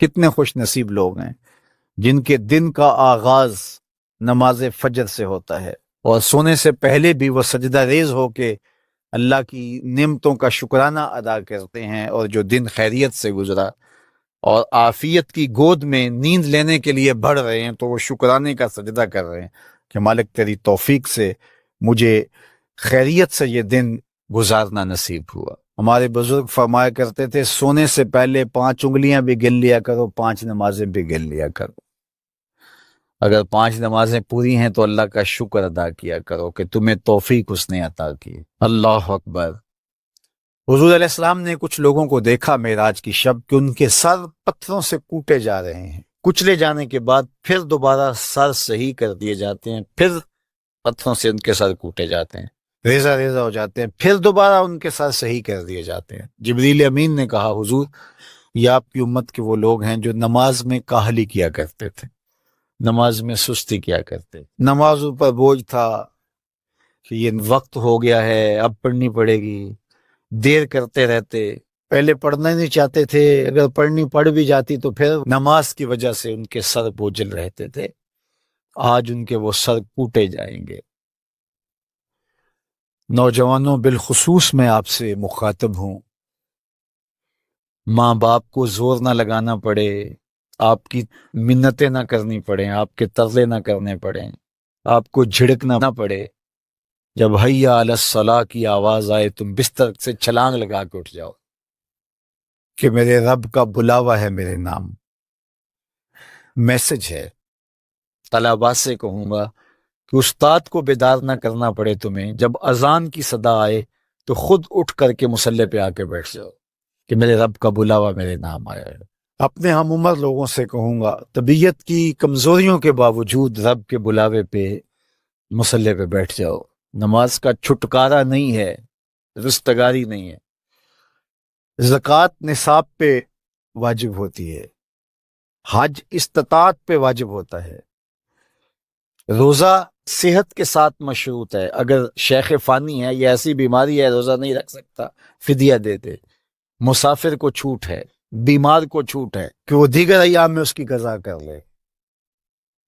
کتنے خوش نصیب لوگ ہیں جن کے دن کا آغاز نماز فجر سے ہوتا ہے، اور سونے سے پہلے بھی وہ سجدہ ریز ہو کے اللہ کی نعمتوں کا شکرانہ ادا کرتے ہیں، اور جو دن خیریت سے گزرا اور عافیت کی گود میں نیند لینے کے لیے بڑھ رہے ہیں تو وہ شکرانے کا سجدہ کر رہے ہیں کہ مالک تیری توفیق سے مجھے خیریت سے یہ دن گزارنا نصیب ہوا۔ ہمارے بزرگ فرمایا کرتے تھے سونے سے پہلے 5 انگلیاں بھی گن لیا کرو، 5 نمازیں بھی گن لیا کرو۔ اگر 5 نمازیں پوری ہیں تو اللہ کا شکر ادا کیا کرو کہ تمہیں توفیق اس نے عطا کی۔ اللہ اکبر۔ حضور علیہ السلام نے کچھ لوگوں کو دیکھا معراج کی شب کہ ان کے سر پتھروں سے کوٹے جا رہے ہیں، کچلے جانے کے بعد پھر دوبارہ سر صحیح کر دیے جاتے ہیں، پھر پتھروں سے ان کے سر کوٹے جاتے ہیں، ریزہ ریزہ ہو جاتے ہیں، پھر دوبارہ ان کے سر صحیح کر دیے جاتے ہیں۔ جبریل امین نے کہا حضور یہ آپ کی امت کے وہ لوگ ہیں جو نماز میں کاہلی کیا کرتے تھے، نماز میں سستی کیا کرتے، نماز پر بوجھ تھا کہ یہ وقت ہو گیا ہے اب پڑھنی پڑے گی، دیر کرتے رہتے، پہلے پڑھنا نہیں چاہتے تھے، اگر پڑھنی پڑھ بھی جاتی تو پھر نماز کی وجہ سے ان کے سر بوجھل رہتے تھے۔ آج ان کے وہ سر کوٹے جائیں گے۔ نوجوانوں بالخصوص میں آپ سے مخاطب ہوں، ماں باپ کو زور نہ لگانا پڑے، آپ کی منتیں نہ کرنی پڑیں، آپ کے ترلے نہ کرنے پڑیں، آپ کو جھڑکنا نہ پڑے، جب حیا علی الصلاح کی آواز آئے تم بستر سے چھلانگ لگا کے اٹھ جاؤ کہ میرے رب کا بلاوا ہے میرے نام۔ میسج ہے، طلباء سے کہوں گا کہ استاد کو بیدار نہ کرنا پڑے تمہیں، جب اذان کی صدا آئے تو خود اٹھ کر کے مصلی پہ آ کے بیٹھ جاؤ کہ میرے رب کا بلاوا میرے نام آیا ہے۔ اپنے ہم عمر لوگوں سے کہوں گا طبیعت کی کمزوریوں کے باوجود رب کے بلاوے پہ مصلی پہ بیٹھ جاؤ۔ نماز کا چھٹکارا نہیں ہے، رستگاری نہیں ہے۔ زکوٰۃ نصاب پہ واجب ہوتی ہے، حج استطاعت پہ واجب ہوتا ہے، روزہ صحت کے ساتھ مشروط ہے، اگر شیخ فانی ہے یا ایسی بیماری ہے روزہ نہیں رکھ سکتا فدیہ دے دے۔ مسافر کو چھوٹ ہے، بیمار کو چھوٹ ہے کہ وہ دیگر ایام میں اس کی قضا کر لے،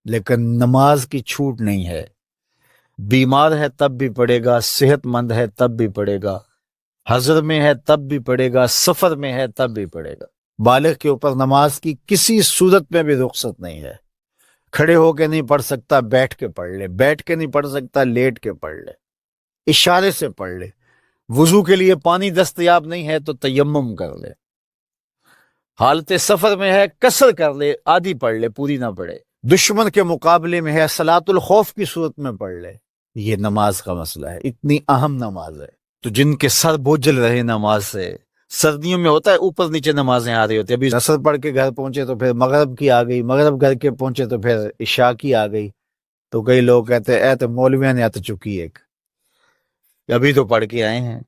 لیکن نماز کی چھوٹ نہیں ہے۔ بیمار ہے تب بھی پڑھے گا، صحت مند ہے تب بھی پڑھے گا، حضر میں ہے تب بھی پڑھے گا، سفر میں ہے تب بھی پڑھے گا۔ بالغ کے اوپر نماز کی کسی صورت میں بھی رخصت نہیں ہے۔ کھڑے ہو کے نہیں پڑھ سکتا بیٹھ کے پڑھ لے، بیٹھ کے نہیں پڑھ سکتا لیٹ کے پڑھ لے، اشارے سے پڑھ لے، وضو کے لیے پانی دستیاب نہیں ہے تو تیمم کر لے، حالت سفر میں ہے قصر کر لے، آدھی پڑھ لے پوری نہ پڑھے، دشمن کے مقابلے میں ہے صلاۃ الخوف کی صورت میں پڑھ لے۔ یہ نماز کا مسئلہ ہے، اتنی اہم نماز ہے۔ تو جن کے سر بوجھل رہے نماز سے، سردیوں میں ہوتا ہے اوپر نیچے نمازیں آ رہی ہوتی ہیں، ابھی عصر پڑھ کے گھر پہنچے تو پھر مغرب کی آ گئی، مغرب گھر کے پہنچے تو پھر عشاء کی آ گئی، تو کئی لوگ کہتے ہیں اے تو مولویاں نے آت چکی ایک، ابھی تو پڑھ کے آئے ہیں۔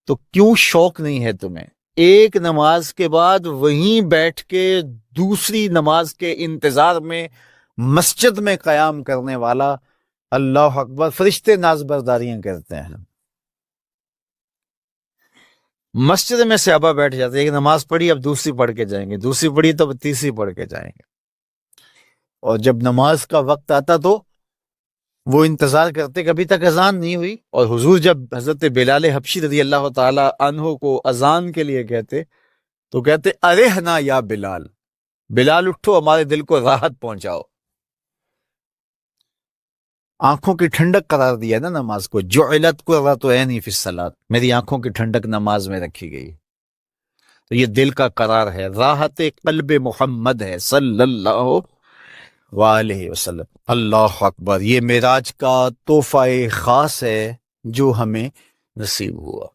تو کیوں شوق نہیں ہے تمہیں؟ ایک نماز کے بعد وہیں بیٹھ کے دوسری نماز کے انتظار میں مسجد میں قیام کرنے والا، اللہ اکبر، فرشتے ناز برداریاں کرتے ہیں۔ مسجد میں صحابہ بیٹھ جاتے ہیں، ایک نماز پڑھی اب دوسری پڑھ کے جائیں گے، دوسری پڑھی تو اب تیسری پڑھ کے جائیں گے، اور جب نماز کا وقت آتا تو وہ انتظار کرتے کہ ابھی تک اذان نہیں ہوئی۔ اور حضور جب حضرت بلال حبشی رضی اللہ تعالی عنہ کو اذان کے لیے کہتے تو کہتے ارحنا یا بلال، بلال اٹھو ہمارے دل کو راحت پہنچاؤ۔ آنکھوں کی ٹھنڈک قرار دیا نا نماز کو، جعلت قرۃ عینی فی الصلاۃ، میری آنکھوں کی ٹھنڈک نماز میں رکھی گئی۔ تو یہ دل کا قرار ہے، راحت قلب محمد ہے صلی اللہ وآلہ وسلم۔ اللہ اکبر، یہ معراج کا تحفہ خاص ہے جو ہمیں نصیب ہوا۔